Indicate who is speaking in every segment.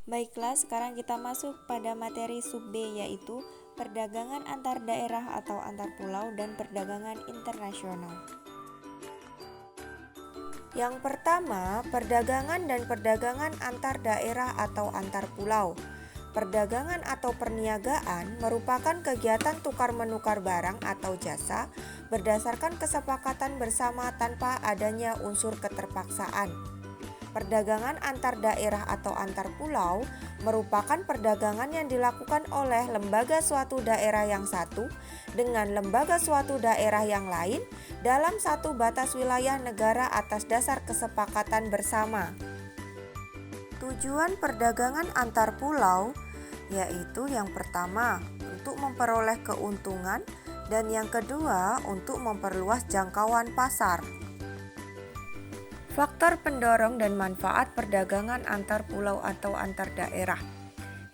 Speaker 1: Baiklah, sekarang kita masuk pada materi sub B, yaitu perdagangan antar daerah atau antar pulau dan perdagangan internasional. Yang pertama, perdagangan dan perdagangan antar daerah atau antar pulau. Perdagangan atau perniagaan merupakan kegiatan tukar-menukar barang atau jasa berdasarkan kesepakatan bersama tanpa adanya unsur keterpaksaan. Perdagangan antar daerah atau antar pulau merupakan perdagangan yang dilakukan oleh lembaga suatu daerah yang satu dengan lembaga suatu daerah yang lain dalam satu batas wilayah negara atas dasar kesepakatan bersama. Tujuan perdagangan antar pulau yaitu yang pertama untuk memperoleh keuntungan dan yang kedua untuk memperluas jangkauan pasar. Faktor pendorong dan manfaat perdagangan antar pulau atau antar daerah.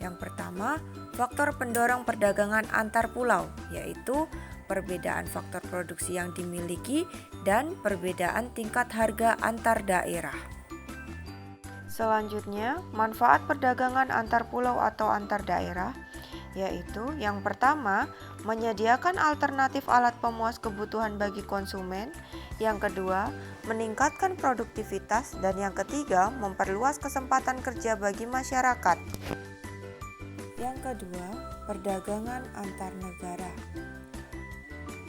Speaker 1: Yang pertama, faktor pendorong perdagangan antar pulau, yaitu perbedaan faktor produksi yang dimiliki dan perbedaan tingkat harga antar daerah. Selanjutnya, manfaat perdagangan antar pulau atau antar daerah, yaitu yang pertama, menyediakan alternatif alat pemuas kebutuhan bagi konsumen, yang kedua, meningkatkan produktivitas, dan yang ketiga, memperluas kesempatan kerja bagi masyarakat. Yang kedua, perdagangan antar negara.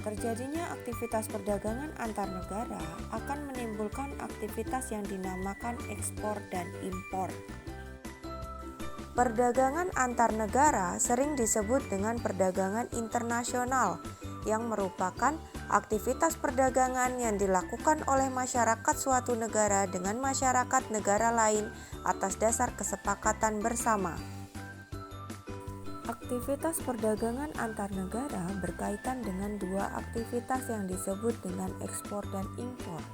Speaker 1: Terjadinya aktivitas perdagangan antar negara akan menimbulkan aktivitas yang dinamakan ekspor dan impor. Perdagangan antar negara sering disebut dengan perdagangan internasional, yang merupakan aktivitas perdagangan yang dilakukan oleh masyarakat suatu negara dengan masyarakat negara lain atas dasar kesepakatan bersama. Aktivitas perdagangan antar negara berkaitan dengan dua aktivitas yang disebut dengan ekspor dan impor.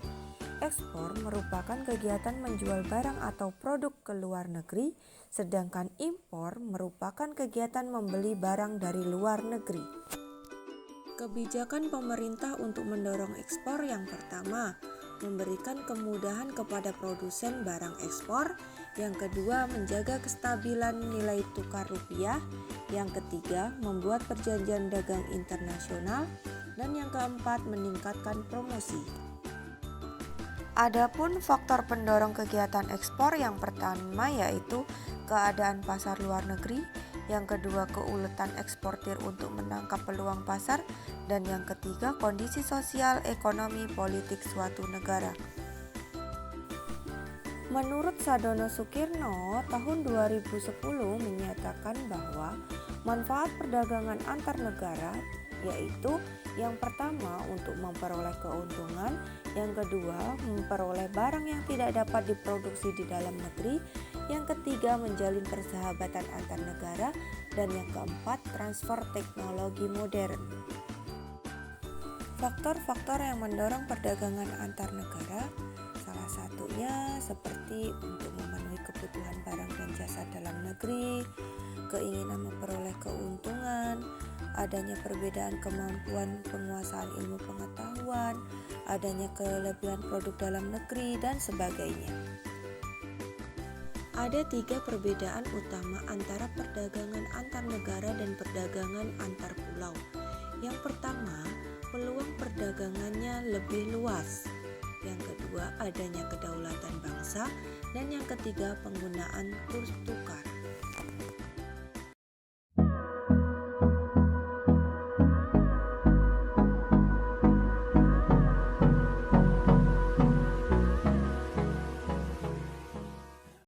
Speaker 1: Ekspor merupakan kegiatan menjual barang atau produk ke luar negeri, sedangkan impor merupakan kegiatan membeli barang dari luar negeri. Kebijakan pemerintah untuk mendorong ekspor yang pertama, memberikan kemudahan kepada produsen barang ekspor, yang kedua, menjaga kestabilan nilai tukar rupiah, yang ketiga, membuat perjanjian dagang internasional, dan yang keempat, meningkatkan promosi. Adapun faktor pendorong kegiatan ekspor yang pertama yaitu keadaan pasar luar negeri, yang kedua keuletan eksportir untuk menangkap peluang pasar, dan yang ketiga kondisi sosial, ekonomi, politik suatu negara. Menurut Sadono Sukirno, tahun 2010 menyatakan bahwa manfaat perdagangan antar negara yaitu yang pertama untuk memperoleh keuntungan, yang kedua memperoleh barang yang tidak dapat diproduksi di dalam negeri, yang ketiga menjalin persahabatan antar negara, dan yang keempat transfer teknologi modern. Faktor-faktor yang mendorong perdagangan antar negara salah satunya seperti untuk memenuhi kebutuhan barang dan jasa dalam negeri, keinginan memperoleh keuntungan, adanya perbedaan kemampuan penguasaan ilmu pengetahuan, adanya kelebihan produk dalam negeri, dan sebagainya. Ada 3 perbedaan utama antara perdagangan antar negara dan perdagangan antar pulau. Yang pertama, peluang perdagangannya lebih luas. Yang kedua, adanya kedaulatan bangsa, dan yang ketiga, penggunaan kurs tukar.